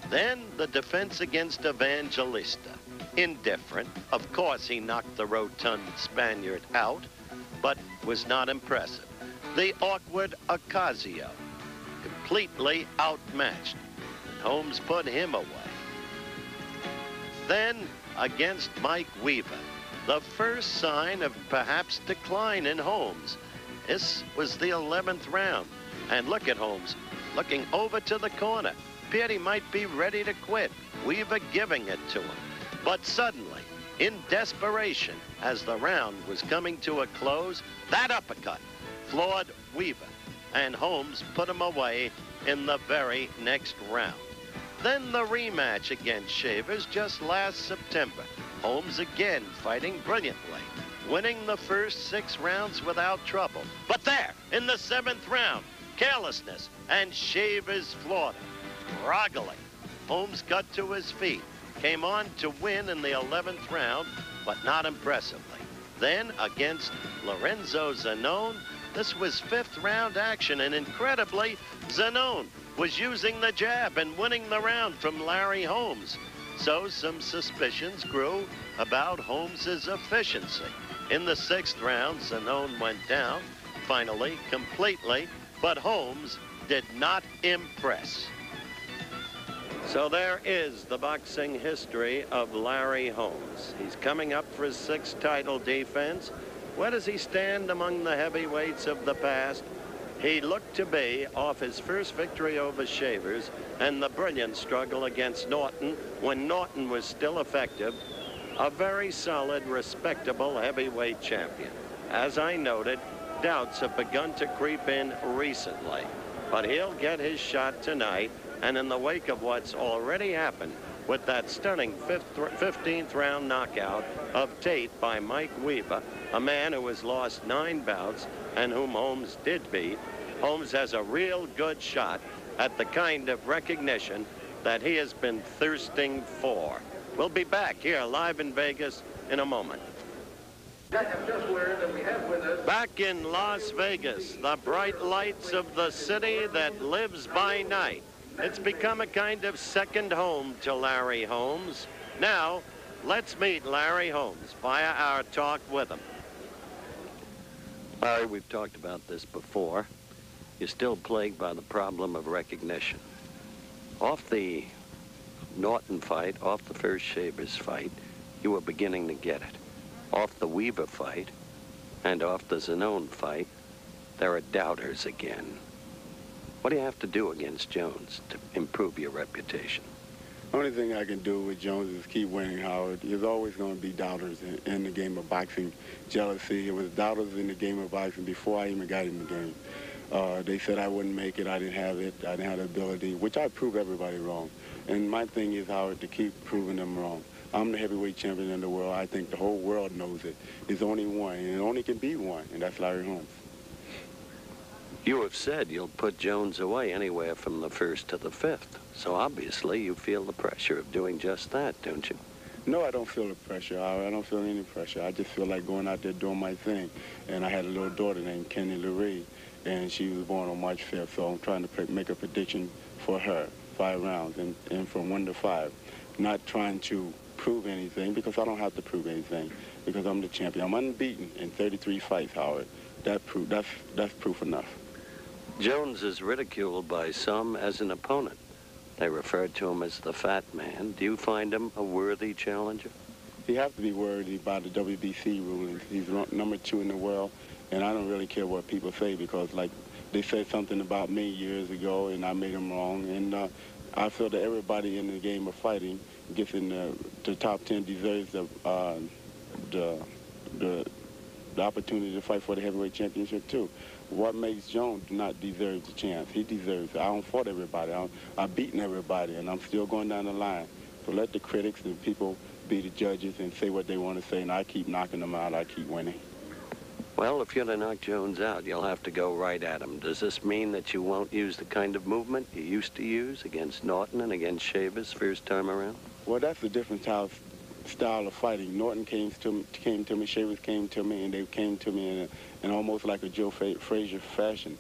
Then the defense against Evangelista. Indifferent. Of course, he knocked the rotund Spaniard out, but was not impressive. The awkward Ocasio. Completely outmatched. And Holmes put him away. Then, against Mike Weaver, the first sign of perhaps decline in Holmes. This was the 11th round. And look at Holmes, looking over to the corner. Appeared he might be ready to quit. Weaver giving it to him. But suddenly, in desperation, as the round was coming to a close, that uppercut floored Weaver, and Holmes put him away in the very next round. Then the rematch against Shavers just last September. Holmes again fighting brilliantly, winning the first 6 rounds without trouble. But there, in the 7th round, carelessness, and Shavers floored him. Groggily, Holmes got to his feet, came on to win in the 11th round, but not impressively. Then, against Lorenzo Zanone, this was 5th round action, and incredibly, Zanone was using the jab and winning the round from Larry Holmes. So some suspicions grew about Holmes's efficiency. In the 6th round, Zanone went down, finally, completely, but Holmes did not impress. So there is the boxing history of Larry Holmes. He's coming up for his 6th title defense. Where does he stand among the heavyweights of the past? He looked to be off his first victory over Shavers and the brilliant struggle against Norton when Norton was still effective, a very solid, respectable heavyweight champion. As I noted, doubts have begun to creep in recently, but he'll get his shot tonight. And in the wake of what's already happened with that stunning 15th round knockout of Tate by Mike Weaver, a man who has lost 9 bouts and whom Holmes did beat, Holmes has a real good shot at the kind of recognition that he has been thirsting for. We'll be back here live in Vegas in a moment. Back in Las Vegas, the bright lights of the city that lives by night. It's become a kind of second home to Larry Holmes. Now, let's meet Larry Holmes via our talk with him. Larry, we've talked about this before. You're still plagued by the problem of recognition. Off the Norton fight, off the first Shavers fight, you were beginning to get it. Off the Weaver fight and off the Zanone fight, there are doubters again. What do you have to do against Jones to improve your reputation? Only thing I can do with Jones is keep winning, Howard. There's always going to be doubters in the game of boxing. Jealousy. It was doubters in the game of boxing before I even got in the game. They said I wouldn't make it. I didn't have it. I didn't have the ability, which I proved everybody wrong. And my thing is, Howard, to keep proving them wrong. I'm the heavyweight champion in the world. I think the whole world knows it. There's only one, and it only can be one, and that's Larry Holmes. You have said you'll put Jones away anywhere from the 1st to the 5th. So obviously you feel the pressure of doing just that, don't you? No, I don't feel the pressure. I don't feel any pressure. I just feel like going out there doing my thing. And I had a little daughter named Kenny Lurie, and she was born on March 5th. So I'm trying to make a prediction for her, 5 rounds, and from 1 to 5. Not trying to prove anything, because I don't have to prove anything, because I'm the champion. I'm unbeaten in 33 fights, Howard. That's proof enough. Jones is ridiculed by some as an opponent. They refer to him as the fat man. Do you find him a worthy challenger? He has to be worthy by the WBC rulings. He's number 2 in the world, and I don't really care what people say, because, like, they said something about me years ago, and I made them wrong. And I feel that everybody in the game of fighting gets in the top 10 deserves the opportunity to fight for the heavyweight championship too. What makes Jones not deserve the chance? He deserves it. I don't fought everybody. I've beaten everybody, and I'm still going down the line. So let the critics and people be the judges and say what they want to say, and I keep knocking them out. I keep winning. Well, if you're to knock Jones out, you'll have to go right at him. Does this mean that you won't use the kind of movement you used to use against Norton and against Shavers first time around? Well, that's a different style of fighting. Norton came to me, Shavers came to me, and they came to me in almost like a Joe Frazier fashion.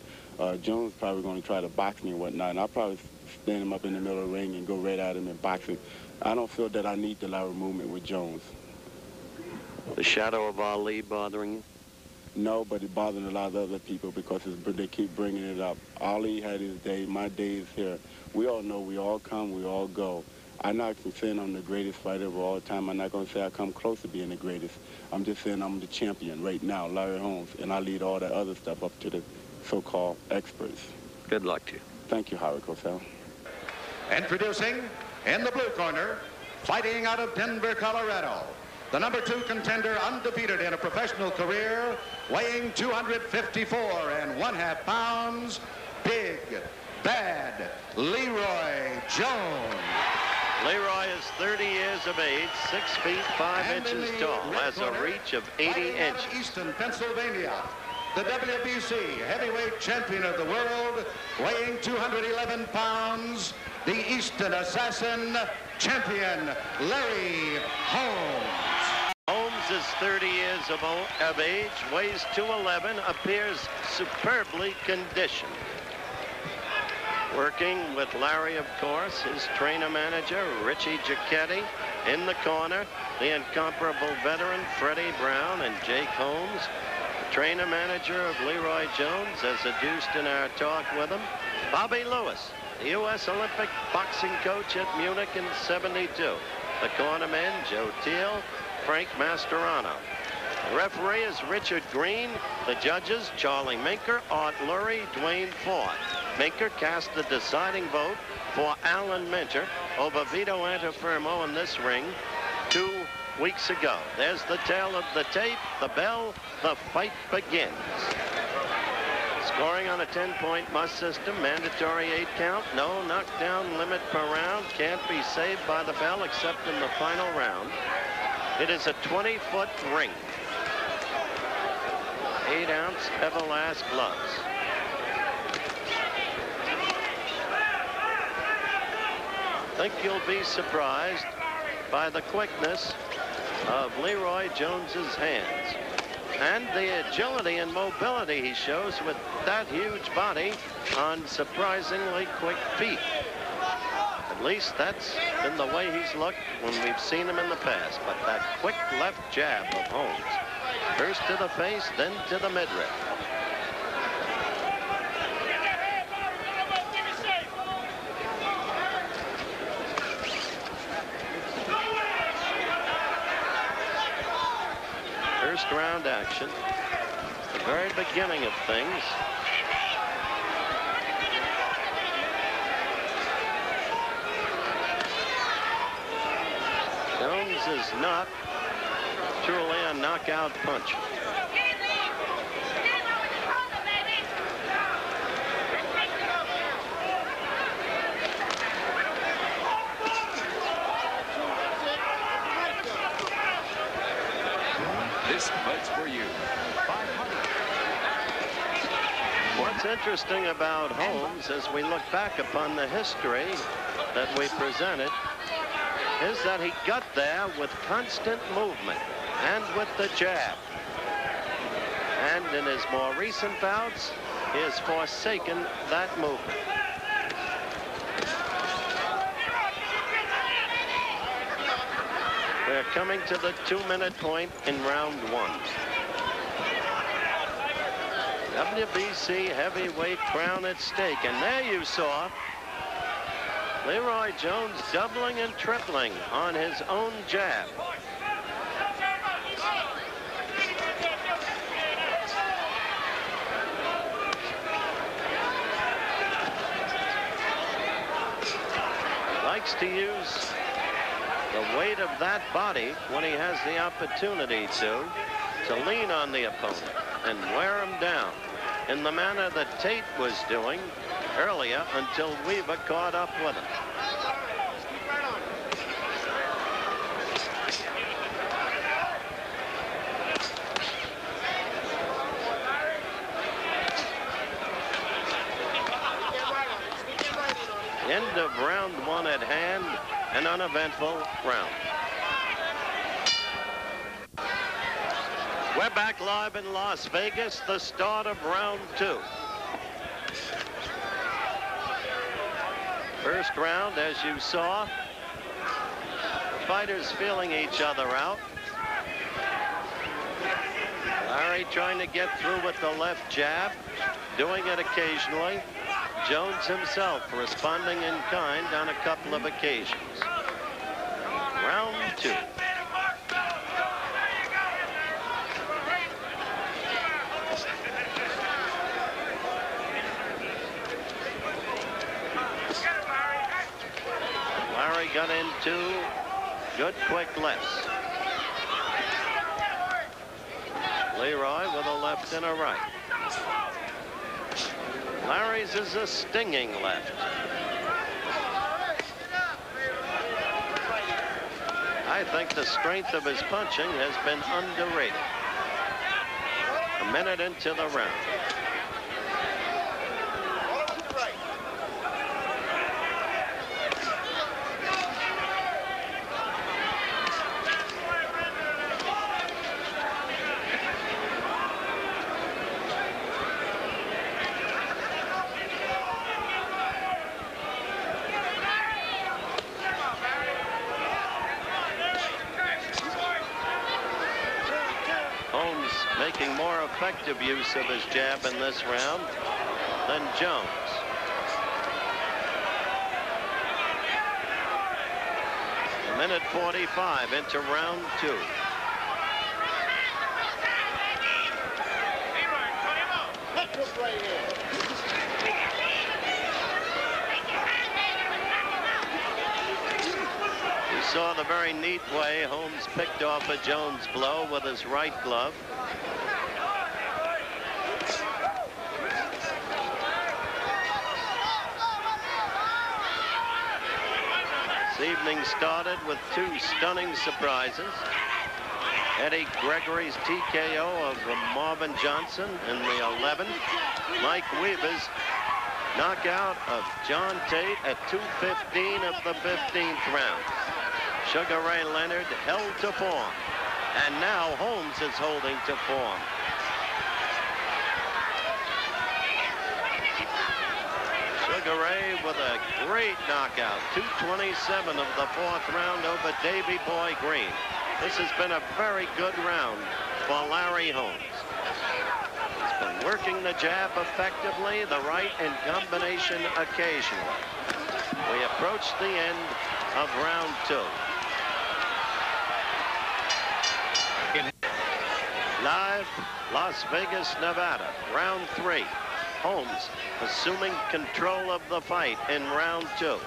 Jones probably going to try to box me and whatnot, and I'll probably stand him up in the middle of the ring and go right at him in boxing. I don't feel that I need the lateral movement with Jones. The shadow of Ali bothering you? No, but it bothers a lot of other people because they keep bringing it up. Ali had his day. My day is here. We all know we all come, we all go. I'm not saying I'm the greatest fighter of all time. I'm not going to say I come close to being the greatest. I'm just saying I'm the champion right now, Larry Holmes, and I lead all that other stuff up to the so-called experts. Good luck to you. Thank you, Howard Cosell. Introducing, in the blue corner, fighting out of Denver, Colorado, the #2 contender, undefeated in a professional career, weighing 254½ pounds, Big Bad Leroy Jones. Leroy is 30 years of age, 6 feet 5 inches tall, has a reach of 80 inches. Easton, Pennsylvania, the WBC heavyweight champion of the world, weighing 211 pounds, the Easton Assassin champion, Larry Holmes. Holmes is 30 years of age, weighs 211, appears superbly conditioned. Working with Larry, of course, his trainer manager, Richie Giacchetti. In the corner, the incomparable veteran, Freddie Brown and Jake Holmes. The trainer manager of Leroy Jones, as adduced in our talk with him, Bobby Lewis, the U.S. Olympic boxing coach at Munich in '72. The cornermen, Joe Teal, Frank Mascherano. The referee is Richard Green. The judges, Charlie Minker, Art Lurie, Dwayne Ford. Minker cast the deciding vote for Alan Minter over Vito Antuofermo in this ring 2 weeks ago. There's the tail of the tape, the bell, the fight begins. Scoring on a 10-point must system, mandatory 8 count, no knockdown limit per round, can't be saved by the bell except in the final round. It is a 20-foot ring. 8-ounce Everlast gloves. I think you'll be surprised by the quickness of Leroy Jones's hands and the agility and mobility he shows with that huge body on surprisingly quick feet. At least that's been the way he's looked when we've seen him in the past. But that quick left jab of Holmes, first to the face, then to the midriff. First round action, the very beginning of things. Jones is not truly a knockout puncher. This fight's for you. 500. What's interesting about Holmes as we look back upon the history that we presented is that he got there with constant movement and with the jab. And in his more recent bouts, he has forsaken that movement. We're coming to the 2-minute point in round 1. WBC heavyweight crown at stake. And there you saw Leroy Jones doubling and tripling on his own jab. He likes to use the weight of that body when he has the opportunity to lean on the opponent and wear him down in the manner that Tate was doing earlier until Weaver caught up with him. End of round 1 at hand, an uneventful round. We're back live in Las Vegas, the start of round 2. First round, as you saw, fighters feeling each other out. Larry trying to get through with the left jab, doing it occasionally. Jones himself responding in kind on a couple of occasions. Round 2. Larry got into good quick lefts. Leroy with a left and a right. Larry's is a stinging left. I think the strength of his punching has been underrated. A minute into the round. Making more effective use of his jab in this round than Jones. A minute 45 into round 2. You saw the very neat way Holmes picked off a Jones blow with his right glove. This evening started with 2 stunning surprises. Eddie Gregory's TKO of Marvin Johnson in the 11th. Mike Weaver's knockout of John Tate at 2:15 of the 15th round. Sugar Ray Leonard held to form. And now Holmes is holding to form. Sugar Ray with a great knockout. 2:27 of the 4th round over Davy Boy Green. This has been a very good round for Larry Holmes. He's been working the jab effectively, the right in combination occasionally. We approach the end of round 2. Live, Las Vegas, Nevada, round 3. Holmes assuming control of the fight in round 2.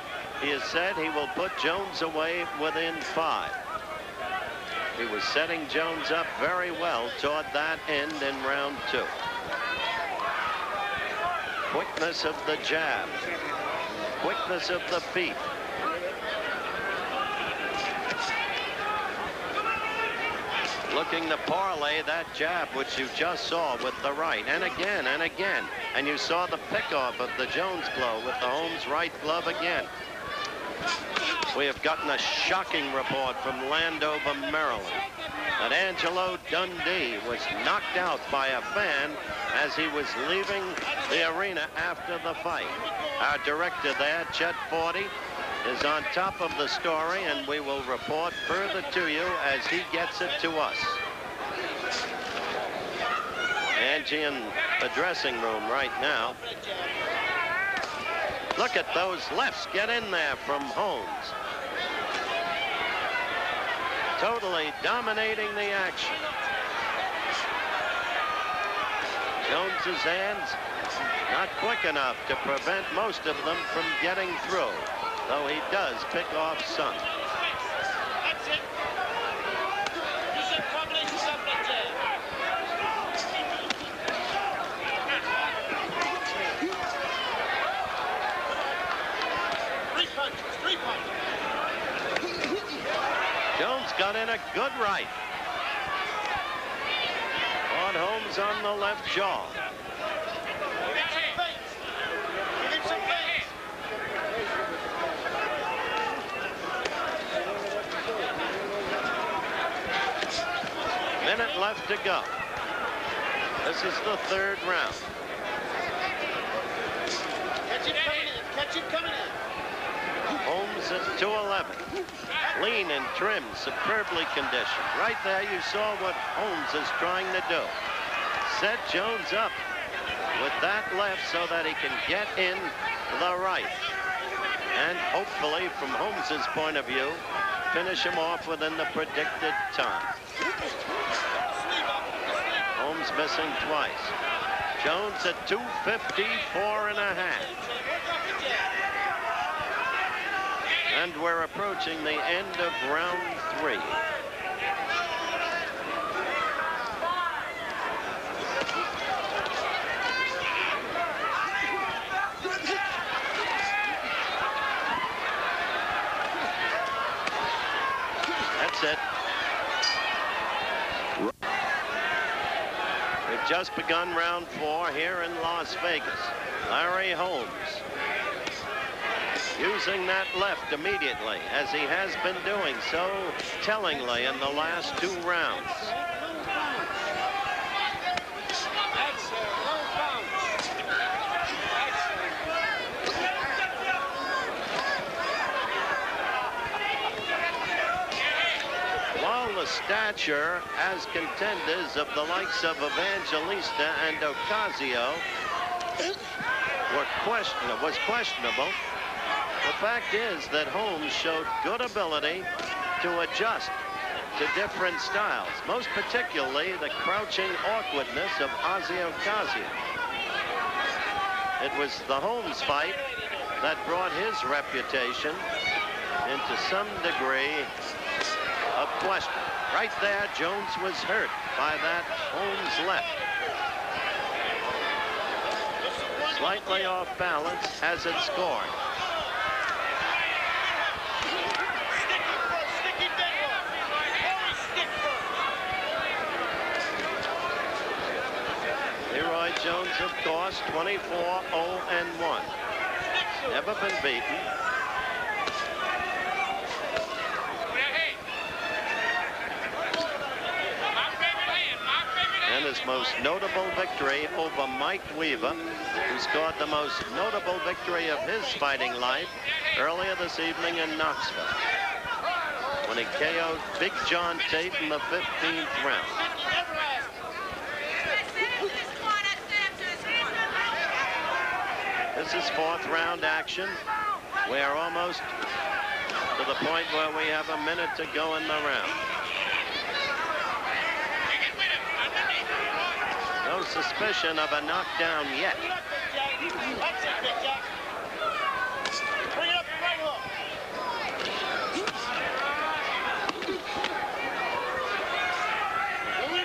He has said he will put Jones away within 5. He was setting Jones up very well toward that end in round 2. Quickness of the jab. Quickness of the feet. Looking to parlay that jab, which you just saw with the right, and again and again. And you saw the pickoff of the Jones blow with the Holmes right glove again. We have gotten a shocking report from Landover, Maryland, that Angelo Dundee was knocked out by a fan as he was leaving the arena after the fight. Our director there, Chet Forty, is on top of the story, and we will report further to you as he gets it to us. Angie in the dressing room right now. Look at those lefts get in there from Holmes. Totally dominating the action. Jones's hands not quick enough to prevent most of them from getting through, though he does pick off some. That's it. You said combination something like that. Three punches. Jones got in a good right. On Holmes on the left jaw. Minute left to go. This is the 3rd round. Catch it coming in. Catch it coming in. Holmes at 211. Lean and trim, superbly conditioned. Right there, you saw what Holmes is trying to do. Set Jones up with that left so that he can get in the right. And hopefully, from Holmes's point of view, finish him off within the predicted time. Holmes missing twice. Jones at 254.5. And we're approaching the end of round 3. That's it. We've just begun round 4 here in Las Vegas. Larry Holmes using that left immediately, as he has been doing so tellingly in the last 2 rounds. While the stature as contenders of the likes of Evangelista and Ocasio was questionable, the fact is that Holmes showed good ability to adjust to different styles, most particularly the crouching awkwardness of Ozzy Ocasio. It was the Holmes fight that brought his reputation into some degree of question. Right there, Jones was hurt by that Holmes left. Slightly off balance as it scored. Jones, of course, 24-0-1. Never been beaten. And his most notable victory over Mike Weaver, who scored the most notable victory of his fighting life earlier this evening in Knoxville, when he KO'd Big John Tate in the 15th round. This is 4th round action. We are almost to the point where we have a minute to go in the round. No suspicion of a knockdown yet.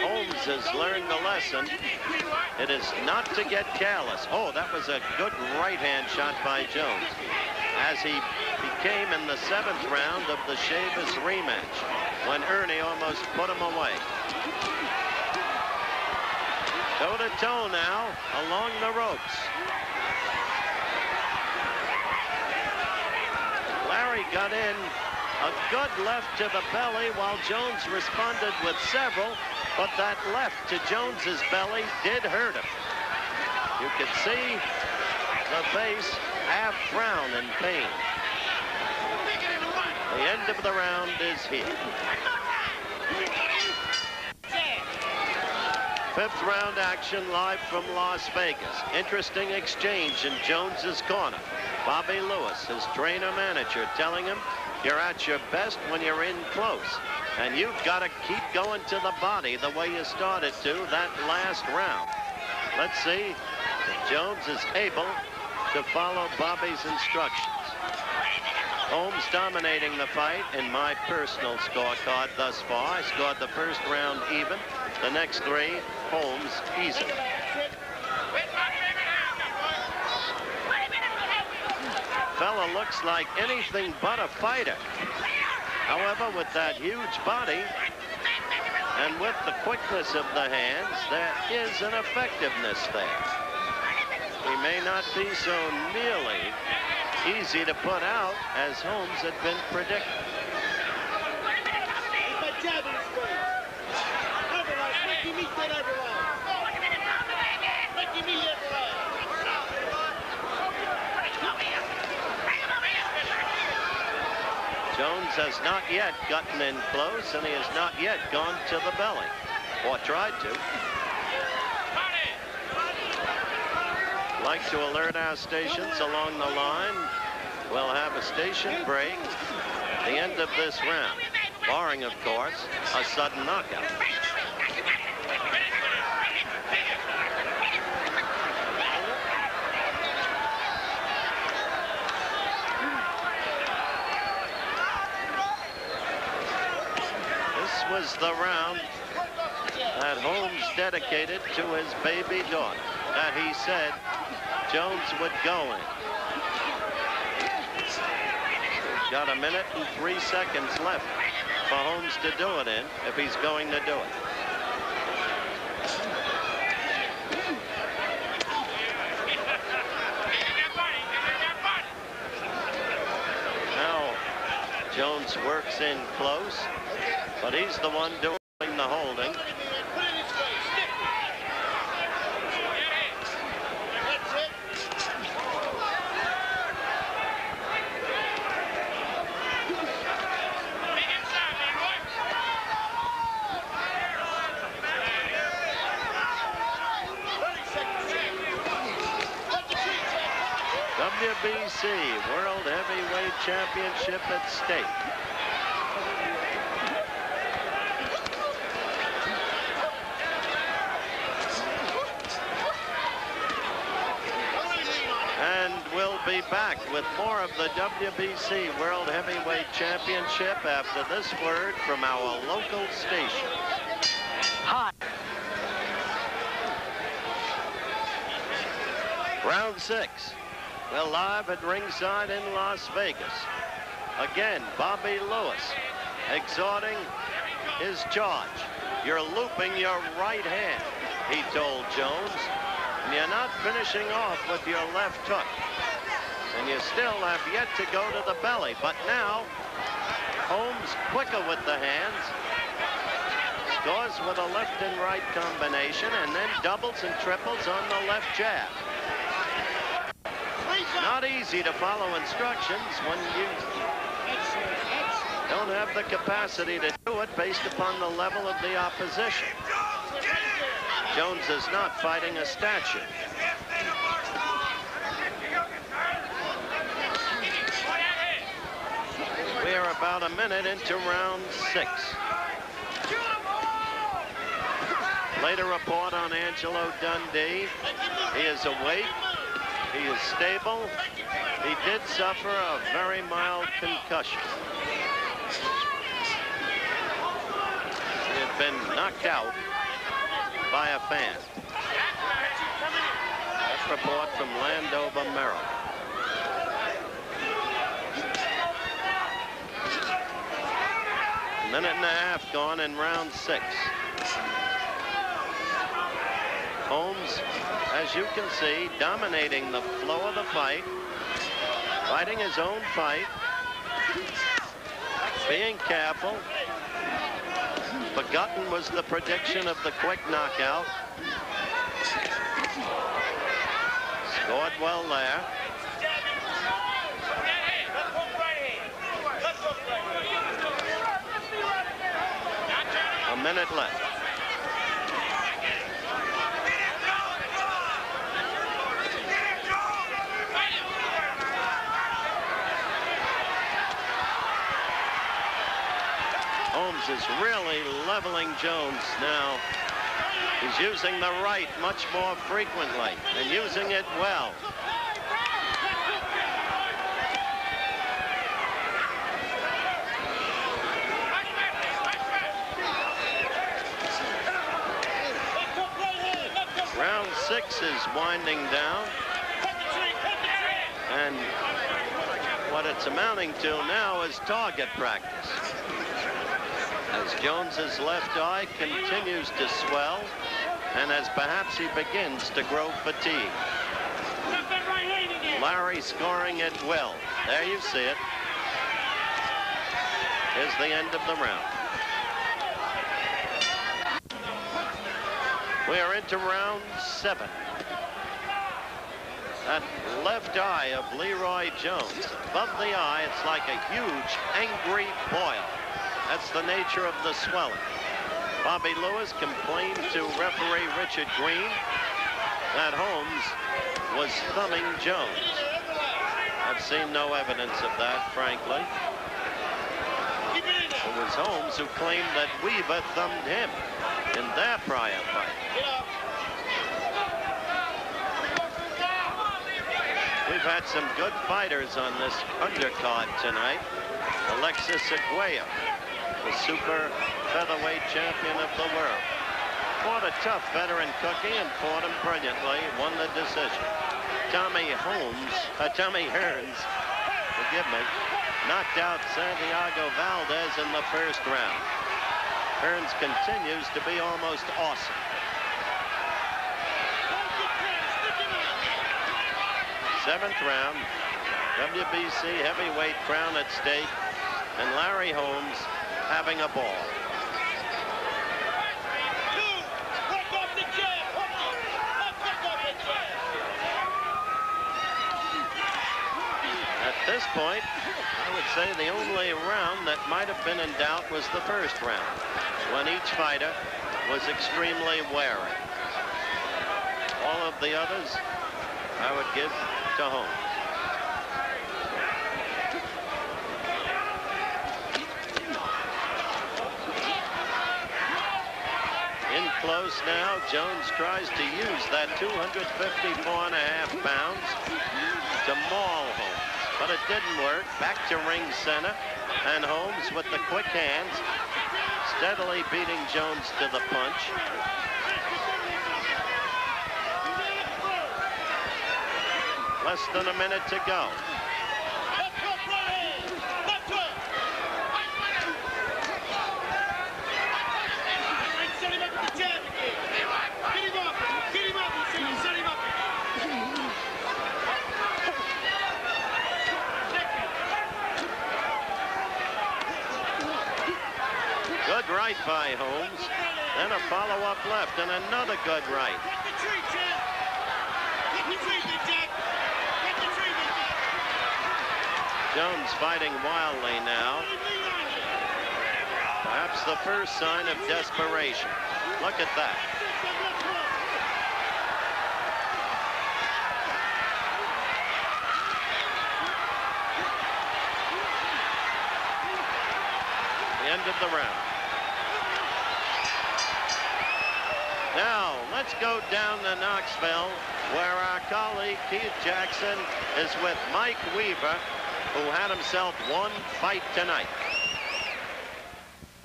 Holmes has learned the lesson. It is not to get careless. Oh, that was a good right-hand shot by Jones, as he became in the 7th round of the Chavis rematch, when Ernie almost put him away. Toe-to-toe now along the ropes. Larry got in a good left to the belly, while Jones responded with several. But that left to Jones's belly did hurt him. You could see the face half frown in pain. The end of the round is here. 5th round action live from Las Vegas. Interesting exchange in Jones's corner. Bobby Lewis, his trainer-manager, telling him, you're at your best when you're in close. And you've got to keep going to the body the way you started to that last round. Let's see if Jones is able to follow Bobby's instructions. Holmes dominating the fight in my personal scorecard thus far. I scored the 1st round even. The next 3, Holmes easily. Fella looks like anything but a fighter. However, with that huge body and with the quickness of the hands, there is an effectiveness there. He may not be so nearly easy to put out as Holmes had been predicting. Jones has not yet gotten in close, and he has not yet gone to the belly, or tried to. Like to alert our stations along the line. We'll have a station break at the end of this round, barring, of course, a sudden knockout. This was the round that Holmes dedicated to his baby daughter, that he said Jones would go in. Got a minute and 3 seconds left for Holmes to do it in, if he's going to do it. Now Jones works in close, but he's the one doing the holding. WBC World Heavyweight Championship at stake. And we'll be back with more of the WBC World Heavyweight Championship after this word from our local station. Hi. Round 6. We're live at ringside in Las Vegas. Again, Bobby Lewis exhorting his charge. You're looping your right hand, he told Jones, and you're not finishing off with your left hook. And you still have yet to go to the belly, but now Holmes quicker with the hands, scores with a left and right combination, and then doubles and triples on the left jab. Not easy to follow instructions when you don't have the capacity to do it based upon the level of the opposition. Jones is not fighting a statue. We are about a minute into round 6. Later report on Angelo Dundee. He is awake. He is stable. He did suffer a very mild concussion. He had been knocked out by a fan. That's report from Landover, Maryland. A minute and a half gone in round 6. Holmes, as you can see, dominating the flow of the fight, fighting his own fight, being careful. Forgotten was the prediction of the quick knockout. Scored well there. A minute left. Holmes is really leveling Jones now. He's using the right much more frequently and using it well. Round 6 is winding down, and what it's amounting to now is target practice. As Jones's left eye continues to swell, and as perhaps he begins to grow fatigue. Larry scoring at will. There you see it. Here's the end of the round. We are into round 7. That left eye of Leroy Jones. Above the eye, it's like a huge, angry boil. That's the nature of the swelling. Bobby Lewis complained to referee Richard Green that Holmes was thumbing Jones. I've seen no evidence of that, frankly. It was Holmes who claimed that Weaver thumbed him in their prior fight. We've had some good fighters on this undercard tonight. Alexis Aguayo, the super featherweight champion of the world, fought a tough veteran Cookie and fought him brilliantly, won the decision. Tommy Hearns, forgive me, knocked out Santiago Valdez in the first round. Hearns continues to be almost awesome. Seventh round, WBC heavyweight crown at stake, and Larry Holmes having a ball. At this point, I would say the only round that might have been in doubt was the first round, when each fighter was extremely wary. All of the others I would give to Holmes. In close now, Jones tries to use that 254.5 pounds to maul Holmes, but it didn't work. Back to ring center, and Holmes with the quick hands, steadily beating Jones to the punch. Less than a minute to go. Good right by Holmes, then a follow-up left, and another good right. Jones fighting wildly now. Perhaps the first sign of desperation. Look at that. The end of the round. Now, let's go down to Knoxville, where our colleague Keith Jackson is with Mike Weaver, who had himself one fight tonight.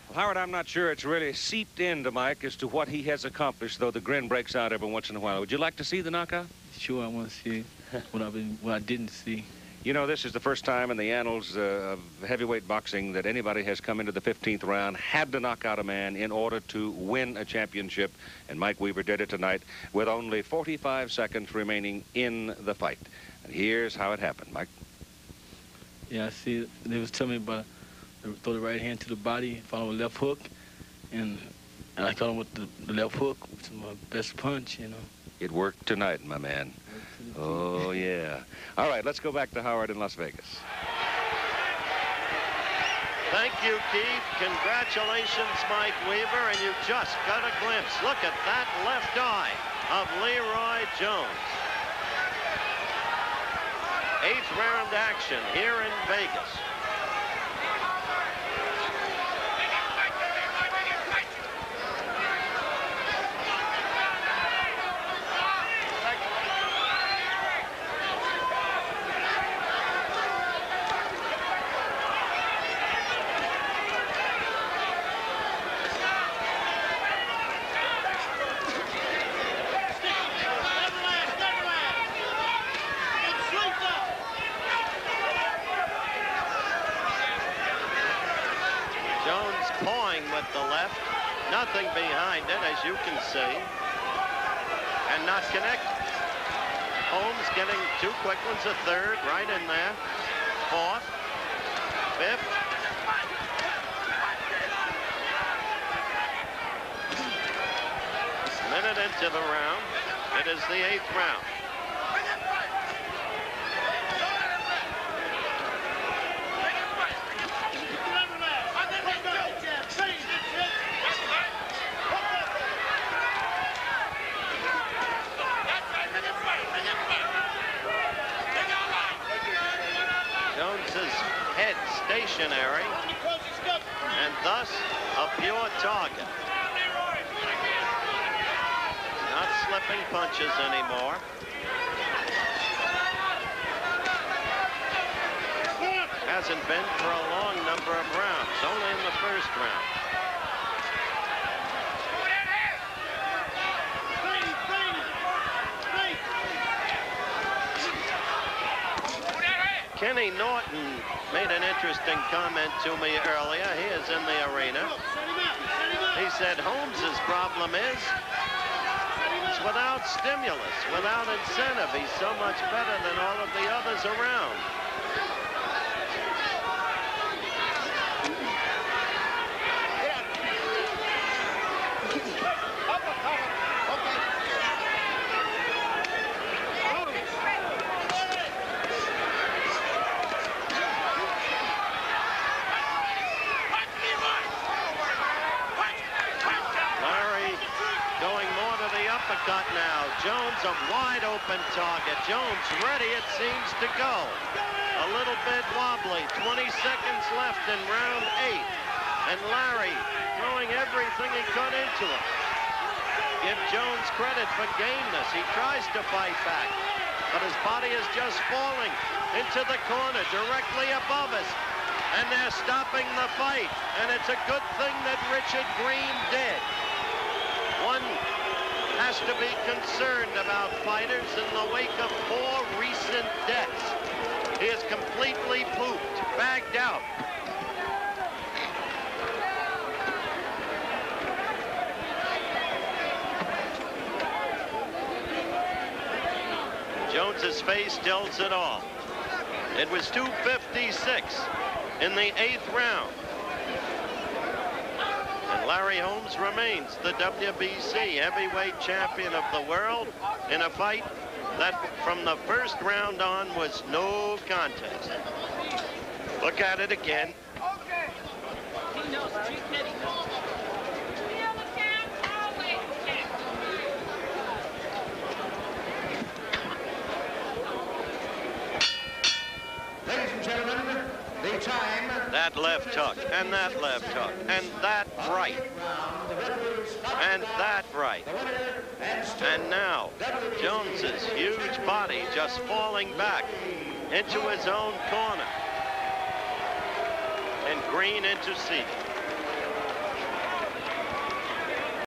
Well, Howard, I'm not sure it's really seeped into Mike as to what he has accomplished, though the grin breaks out every once in a while. Would you like to see the knockout? Sure, I want to see what I didn't see. You know, this is the first time in the annals of heavyweight boxing that anybody has come into the 15th round, had to knock out a man in order to win a championship, and Mike Weaver did it tonight with only 45 seconds remaining in the fight. And here's how it happened, Mike. Yeah, I see. They was telling me about throw the right hand to the body, follow a left hook, and I caught him with the left hook, which is my best punch, you know. It worked tonight, my man. Oh, yeah. All right, let's go back to Howard in Las Vegas. Thank you, Keith. Congratulations, Mike Weaver, and you just got a glimpse. Look at that left eye of Leroy Jones. 8th round action here in Vegas. With the left, nothing behind it, as you can see, and not connected. Holmes getting 2 quick ones, a third right in there, 4th, 5th. Minute into the round, it is the 8th round. stationary and thus a pure target. Not slipping punches anymore. Hasn't been for a long number of rounds, only in the first round. Kenny Norton made an interesting comment to me earlier. He is in the arena. He said Holmes's problem is without stimulus, without incentive. He's so much better than all of the others around. Uppercut now. Jones a wide open target. Jones ready, it seems to go. A little bit wobbly. 20 seconds left in round 8. And Larry throwing everything he could into him. Give Jones credit for gameness. He tries to fight back, but his body is just falling into the corner directly above us. And they're stopping the fight. And it's a good thing that Richard Green did. One has to be concerned about fighters in the wake of 4 recent deaths. He is completely pooped, bagged out. Jones's face tells it all. It was 2:56 in the 8th round. Larry Holmes remains the WBC heavyweight champion of the world in a fight that from the first round on was no contest. Look at it again. Ladies and gentlemen, the time. That left hook, and that left hook, and that right, and that right. And now, Jones's huge body just falling back into his own corner. And Green interceding.